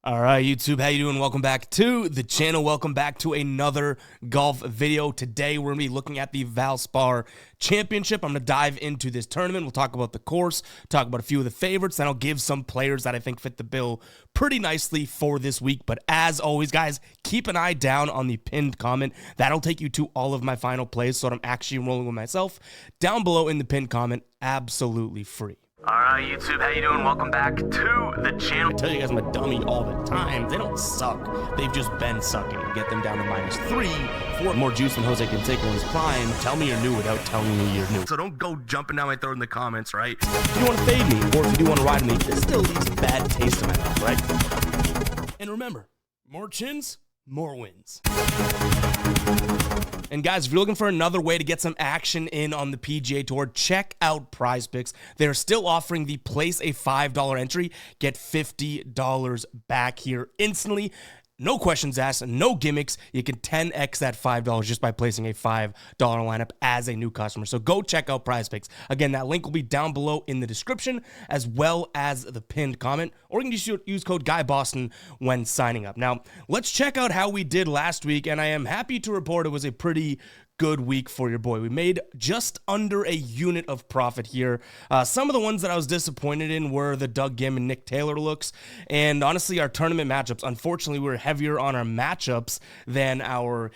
All right, YouTube, how you doing? Welcome back to the channel. Welcome back to another golf video. Today, we're going to be looking at the Valspar Championship. I'm going to dive into this tournament. We'll talk about the course, talk about a few of the favorites, and I'll give some players that I think fit the bill pretty nicely for this week. But as always, guys, keep an eye down on the pinned comment. That'll take you to all of my final plays, so that I'm actually rolling with myself. Down below in the pinned comment, absolutely free. All right, YouTube, how you doing? Welcome back to the channel. I tell you guys I'm a dummy all the time. They don't suck. They've just been sucking. Get them down to -3, 4 more juice than Jose Canseco in his prime. Tell me you're new without telling me you're new. So don't go jumping down my throat in the comments, right? If you want to fade me, or if you do want to ride me, this still leaves a bad taste in my mouth, right? And remember, more chins, more wins. And guys, if you're looking for another way to get some action in on the PGA Tour, check out Prize Picks. They're still offering the place a $5 entry, get $50 back here instantly. No questions asked, no gimmicks. You can 10x that $5 just by placing a $5 lineup as a new customer. So go check out Prize Picks. Again, that link will be down below in the description as well as the pinned comment. Or you can just use code GUYBOSTON when signing up. Now, let's check out how we did last week. And I am happy to report it was a pretty good week for your boy. We made just under a unit of profit here. Some of the ones that I was disappointed in were the Doug Gim and Nick Taylor looks, and honestly, our tournament matchups. Unfortunately, we were heavier on our matchups than our,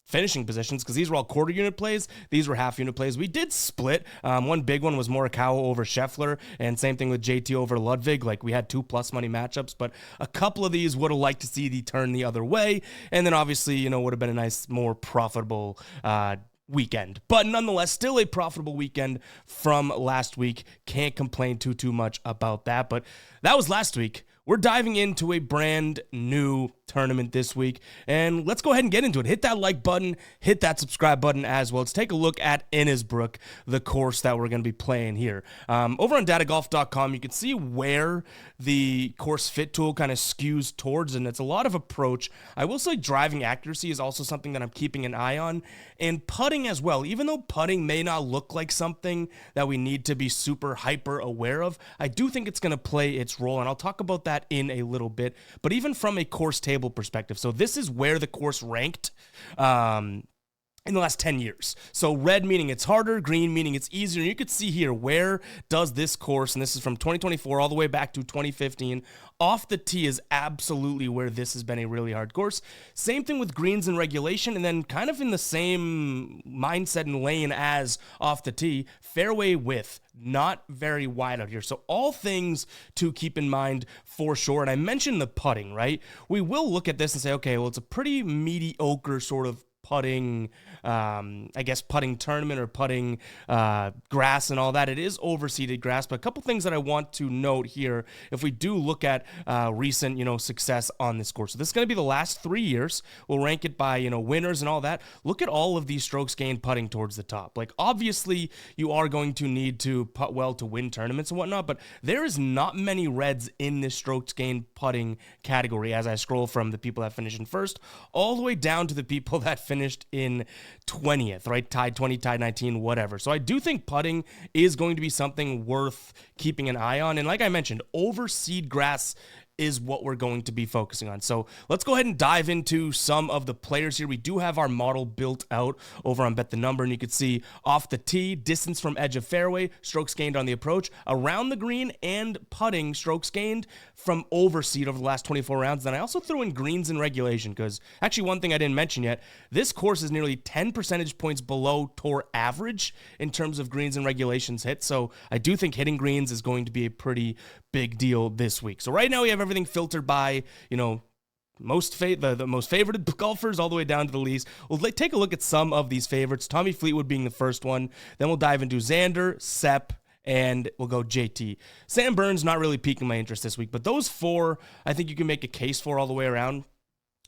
finishing positions, because these were all quarter unit plays. These were half unit plays. We did split. One big one was Morikawa over Scheffler, and same thing with JT over Ludwig. Like, we had 2+ money matchups, but a couple of these would have liked to see the turn the other way, and then obviously, would have been a nice, more profitable weekend. But nonetheless, still a profitable weekend from last week. Can't complain too much about that, but that was last week. We're diving into a brand new tournament this week, and let's go ahead and get into it. Hit that like button, hit that subscribe button as well. Let's take a look at Innisbrook, the course that we're going to be playing here. Over on datagolf.com, you can see where the course fit tool kind of skews towards, and it's a lot of approach. I will say driving accuracy is also something that I'm keeping an eye on, and putting as well. Even though putting may not look like something that we need to be super hyper aware of, I do think it's going to play its role, and I'll talk about that in a little bit. But even from a course table perspective, so this is where the course ranked in the last 10 years. So red meaning it's harder, green meaning it's easier. And you could see here, where does this course, and this is from 2024 all the way back to 2015, off the tee is absolutely where this has been a really hard course. Same thing with greens and regulation, and then kind of in the same mindset and lane as off the tee, fairway width, not very wide out here. So all things to keep in mind for sure. And I mentioned the putting, right? We will look at this and say, okay, well, it's a pretty mediocre sort of putting, putting tournament or putting grass and all that. It is overseeded grass, but a couple things that I want to note here if we do look at recent, success on this course. So this is going to be the last 3 years. We'll rank it by, winners and all that. Look at all of these strokes gained putting towards the top. Like, obviously, you are going to need to putt well to win tournaments and whatnot, but there is not many reds in this strokes gained putting category as I scroll from the people that finished in first all the way down to the people that finished in 20th, right? Tied 20, tied 19, whatever. So I do think putting is going to be something worth keeping an eye on. And like I mentioned, overseed grass is what we're going to be focusing on. So let's go ahead and dive into some of the players here. We do have our model built out over on Bet the Number, and you can see off the tee, distance from edge of fairway, strokes gained on the approach, around the green, and putting, strokes gained from overseed over the last 24 rounds. Then I also threw in greens and regulation, because actually one thing I didn't mention yet, this course is nearly 10 percentage points below tour average in terms of greens and regulations hit. So I do think hitting greens is going to be a pretty big deal this week. So right now we have everything filtered by, the most favored golfers all the way down to the least. We'll take a look at some of these favorites, Tommy Fleetwood being the first one. Then we'll dive into Xander, Sepp, and we'll go JT. Sam Burns not really piquing my interest this week, but those four I think you can make a case for all the way around.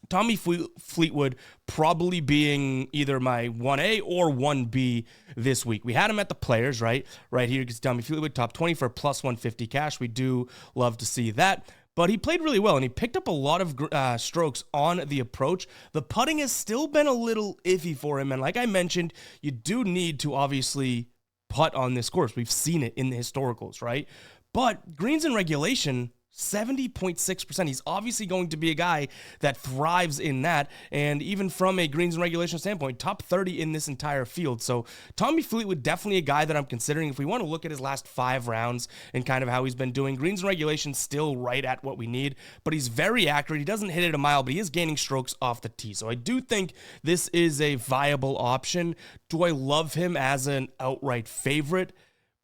Tommy Fleetwood probably being either my 1A or 1B this week. We had him at the Players, right? Right here, because Tommy Fleetwood top 20 for plus 150 cash. We do love to see that. But he played really well, and he picked up a lot of strokes on the approach. The putting has still been a little iffy for him, and like I mentioned, you do need to obviously putt on this course. We've seen it in the historicals, right? But greens and regulation 70.6%. He's obviously going to be a guy that thrives in that. And even from a greens and regulation standpoint, top 30 in this entire field. So Tommy Fleetwood, definitely a guy that I'm considering. If we want to look at his last 5 rounds and kind of how he's been doing, greens and regulation still right at what we need, but he's very accurate. He doesn't hit it a mile, but he is gaining strokes off the tee. So I do think this is a viable option. Do I love him as an outright favorite?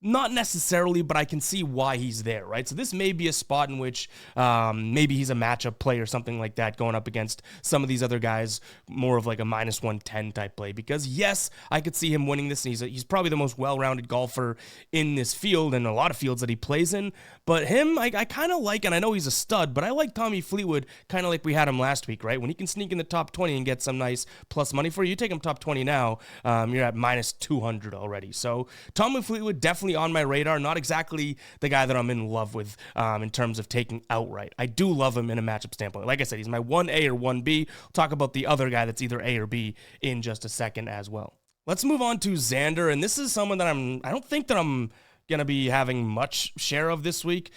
Not necessarily, but I can see why he's there, right? So this may be a spot in which maybe he's a matchup play or something like that, going up against some of these other guys, more of like a -110 type play. Because yes, I could see him winning this, and he's probably the most well-rounded golfer in this field and a lot of fields that he plays in. But him, I kind of like, and I know he's a stud, but I like Tommy Fleetwood kind of like we had him last week, right? When he can sneak in the top 20 and get some nice plus money for you, take him top 20 now, you're at -200 already. So Tommy Fleetwood definitely on my radar. Not exactly the guy that I'm in love with in terms of taking outright. I do love him in a matchup standpoint. Like I said, he's my 1A or 1B. We'll talk about the other guy that's either A or B in just a second as well. Let's move on to Xander, and this is someone that I don't think that I'm going to be having much share of this week.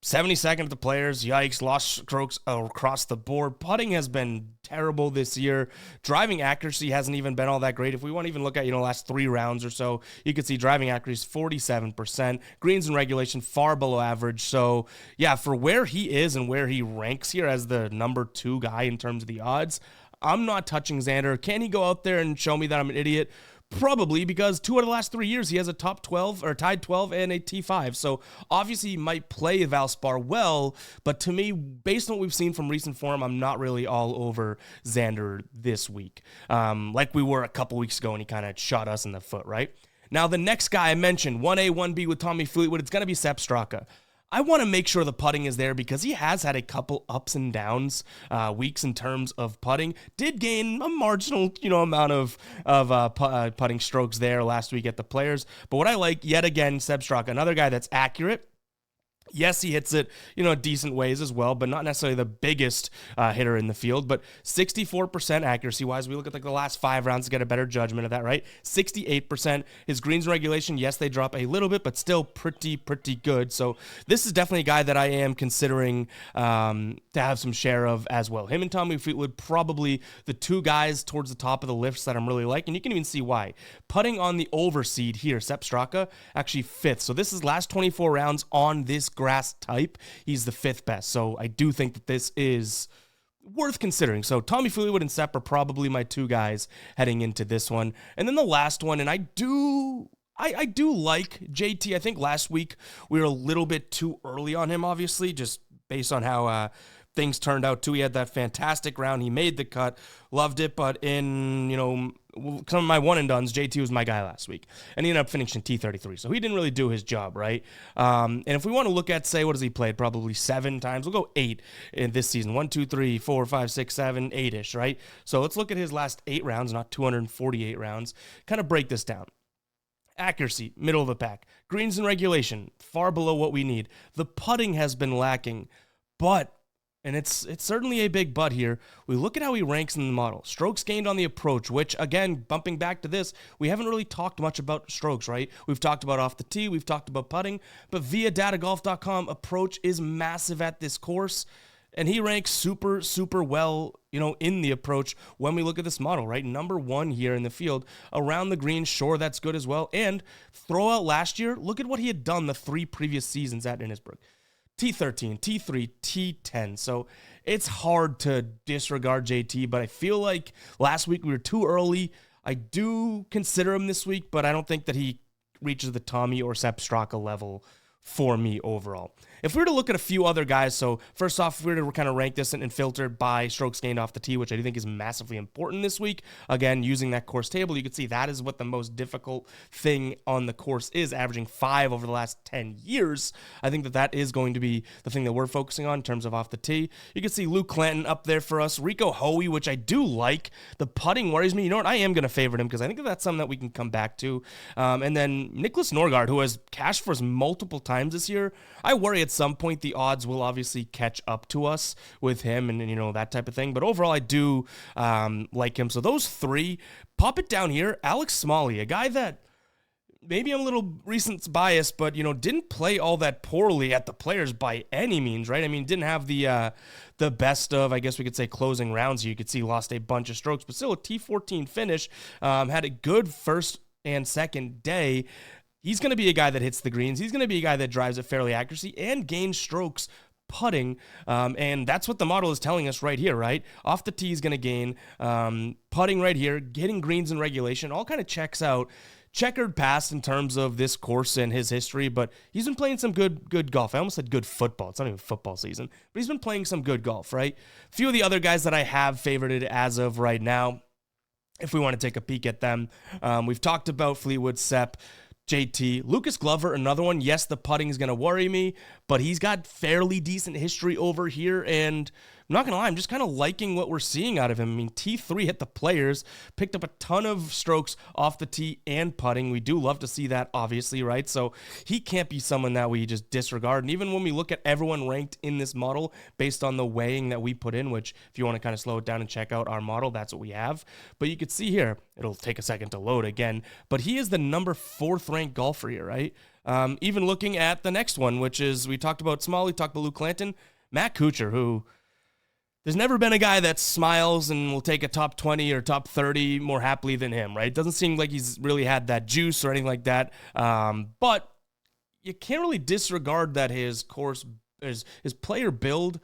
72nd of the players, yikes, lost strokes across the board. Putting has been terrible this year. Driving accuracy hasn't even been all that great. If we want to even look at, last 3 rounds or so, you could see driving accuracy is 47%. Greens and regulation far below average. So, yeah, for where he is and where he ranks here as the number 2 guy in terms of the odds, I'm not touching Xander. Can he go out there and show me that I'm an idiot? Probably, because 2 out of the last 3 years, he has a top 12 or tied 12 and a T5. So obviously he might play Valspar well, but to me, based on what we've seen from recent form, I'm not really all over Xander this week. Like we were a couple weeks ago, and he kind of shot us in the foot, right? Now, the next guy I mentioned, 1A, 1B with Tommy Fleetwood, it's going to be Sepp Straka. I want to make sure the putting is there because he has had a couple ups and downs weeks in terms of putting. Did gain a marginal, amount of putting strokes there last week at the Players. But what I like, yet again, Sepp Straka, another guy that's accurate. Yes, he hits it, decent ways as well, but not necessarily the biggest hitter in the field. But 64% accuracy-wise, we look at the last 5 rounds to get a better judgment of that, right? 68%. His greens regulation, yes, they drop a little bit, but still pretty good. So this is definitely a guy that I am considering to have some share of as well. Him and Tommy Fleetwood, probably the 2 guys towards the top of the list that I'm really liking. You can even see why. Putting on the overseed here, Sepp Straka, actually 5th. So this is last 24 rounds on this grass type. He's the 5th best. So I do think that this is worth considering. So Tommy Fleetwood and Sepp are probably my 2 guys heading into this one. And then the last one, and I do like JT. I think last week we were a little bit too early on him, obviously, just based on how things turned out too. He had that fantastic round. He made the cut. Loved it. But in, some of my one and dones, JT was my guy last week. And he ended up finishing T33. So he didn't really do his job, right? And if we want to look at, say, what has he played? Probably 7 times. We'll go 8 in this season. 1, 2, 3, 4, 5, 6, 7, 8-ish, right? So let's look at his last 8 rounds, not 248 rounds. Kind of break this down. Accuracy, middle of the pack. Greens and regulation, far below what we need. The putting has been lacking, but, and it's certainly a big but here, we look at how he ranks in the model. Strokes gained on the approach, which, again, bumping back to this, we haven't really talked much about strokes, right? We've talked about off the tee, we've talked about putting, but via datagolf.com, approach is massive at this course. And he ranks super well, in the approach when we look at this model, right? Number 1 here in the field. Around the green, sure, that's good as well. And throw out last year, look at what he had done the 3 previous seasons at Innisbrook. T13, T3, T10. So it's hard to disregard JT, but I feel like last week we were too early. I do consider him this week, but I don't think that he reaches the Tommy or Sepp Straka level for me overall. If we were to look at a few other guys, so first off, if we were to kind of rank this and filter by strokes gained off the tee, which I do think is massively important this week, again, using that course table, you can see that is what the most difficult thing on the course is, averaging 5 over the last 10 years. I think that is going to be the thing that we're focusing on in terms of off the tee. You can see Luke Clanton up there for us, Rico Hoey, which I do like. The putting worries me. You know what? I am going to favorite him because I think that's something that we can come back to. And then Nicholas Norgard, who has cashed for us multiple times this year. I worry at some point the odds will obviously catch up to us with him and that type of thing. But overall, I do like him. So those 3, pop it down here. Alex Smalley, a guy that maybe I'm a little recent bias, but, didn't play all that poorly at the Players by any means, right? I mean, didn't have the best of, I guess we could say, closing rounds here. You could see lost a bunch of strokes, but still a T14 finish. Had a good first and second day. He's going to be a guy that hits the greens. He's going to be a guy that drives at fairly accuracy and gains strokes putting, and that's what the model is telling us right here, right? Off the tee is going to gain, putting right here, getting greens in regulation, all kind of checks out. Checkered past in terms of this course and his history, but he's been playing some good golf. I almost said good football. It's not even football season, but he's been playing some good golf, right? A few of the other guys that I have favorited as of right now, if we want to take a peek at them, we've talked about Fleetwood, Sepp, JT, Lucas Glover, another one. Yes, the putting is going to worry me, but he's got fairly decent history over here, and I'm not going to lie, I'm just kind of liking what we're seeing out of him. I mean, T3 hit the Players, picked up a ton of strokes off the tee and putting. We do love to see that, obviously, right? So he can't be someone that we just disregard. And even when we look at everyone ranked in this model based on the weighing that we put in, which if you want to kind of slow it down and check out our model, that's what we have. But you could see here, it'll take a second to load again, but he is the number 4th ranked golfer here, right? Even looking at the next one, which is, we talked about Smalley, talked about Luke Clanton, Matt Kuchar, who... There's never been a guy that smiles and will take a top 20 or top 30 more happily than him, right? It doesn't seem like he's really had that juice or anything like that. But you can't really disregard that his course, his player build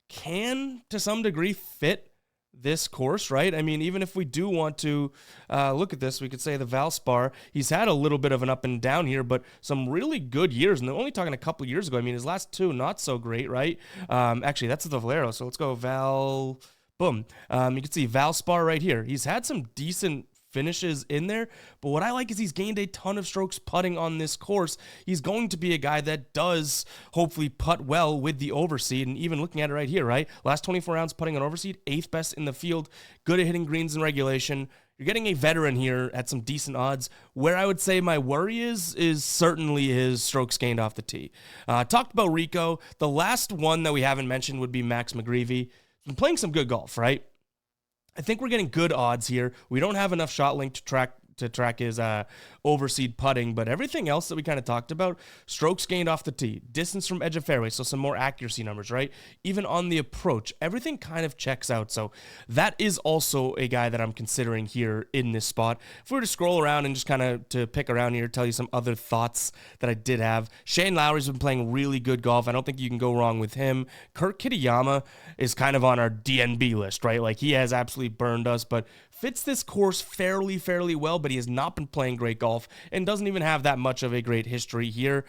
can, to some degree, fit this course, right? I mean, even if we do want to look at this, we could say the Valspar, he's had a little bit of an up and down here, but some really good years. And they're only talking a couple years ago. I mean, his last two, not so great, right? Actually, that's the Valero. So let's go boom. You can see Valspar right here. He's had some decent finishes in there, but what I like is he's gained a ton of strokes putting on this course. He's going to be a guy that does hopefully putt well with the overseed, and even looking at it right here, right? Last 24 rounds putting on overseed, 8th best in the field, good at hitting greens in regulation. You're getting a veteran here at some decent odds. Where I would say my worry is certainly his strokes gained off the tee. Talked about Rico. The last one that we haven't mentioned would be Max McGreevy. He's been playing some good golf, right? I think we're getting good odds here. We don't have enough shot link to track his overseed putting, but everything else that we kind of talked about, strokes gained off the tee, distance from edge of fairway, so some more accuracy numbers, right? Even on the approach, everything kind of checks out. So that is also a guy that I'm considering here in this spot. If we were to scroll around and just kind of to pick around here, tell you some other thoughts that I did have. Shane Lowry's been playing really good golf. I don't think you can go wrong with him. Kurt Kitayama is kind of on our DNB list, right? Like, he has absolutely burned us, but fits this course fairly well, but he has not been playing great golf and doesn't even have that much of a great history here.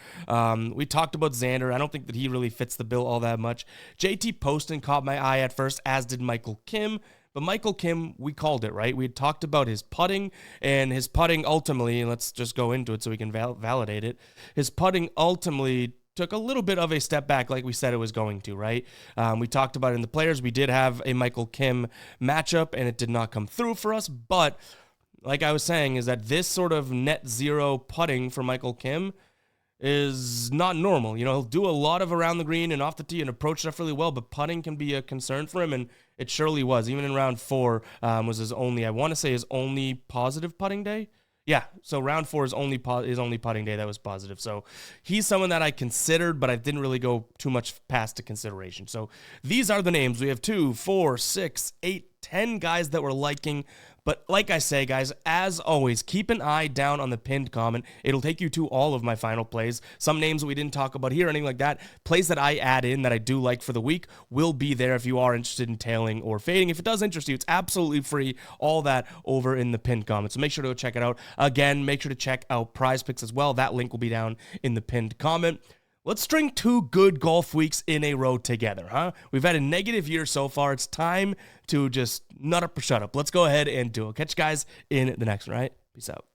We talked about Xander. I don't think that he really fits the bill all that much. JT Poston caught my eye at first, as did Michael Kim. But Michael Kim, we called it, right? We had talked about his putting, and his putting ultimately, and let's just go into it so we can validate it. His putting ultimately took a little bit of a step back like we said it was going to, right? We talked about it in the Players. We did have a Michael Kim matchup, and it did not come through for us. But like I was saying, is that this sort of net zero putting for Michael Kim is not normal. He'll do a lot of around the green and off the tee and approach stuff really well, but putting can be a concern for him, and it surely was. Even in round 4 was his only positive putting day. Yeah, so round 4 is only putting day that was positive. So he's someone that I considered, but I didn't really go too much past the consideration. So these are the names. We have 2, 4, 6, 8, 10 guys that we're liking. But like I say, guys, as always, keep an eye down on the pinned comment. It'll take you to all of my final plays. Some names that we didn't talk about here, anything like that. Plays that I add in that I do like for the week will be there if you are interested in tailing or fading. If it does interest you, it's absolutely free. All that over in the pinned comment. So make sure to go check it out. Again, make sure to check out Prize Picks as well. That link will be down in the pinned comment. Let's string 2 good golf weeks in a row together, huh? We've had a negative year so far. It's time to just nut up or shut up. Let's go ahead and do it. Catch you guys in the next one, right? Peace out.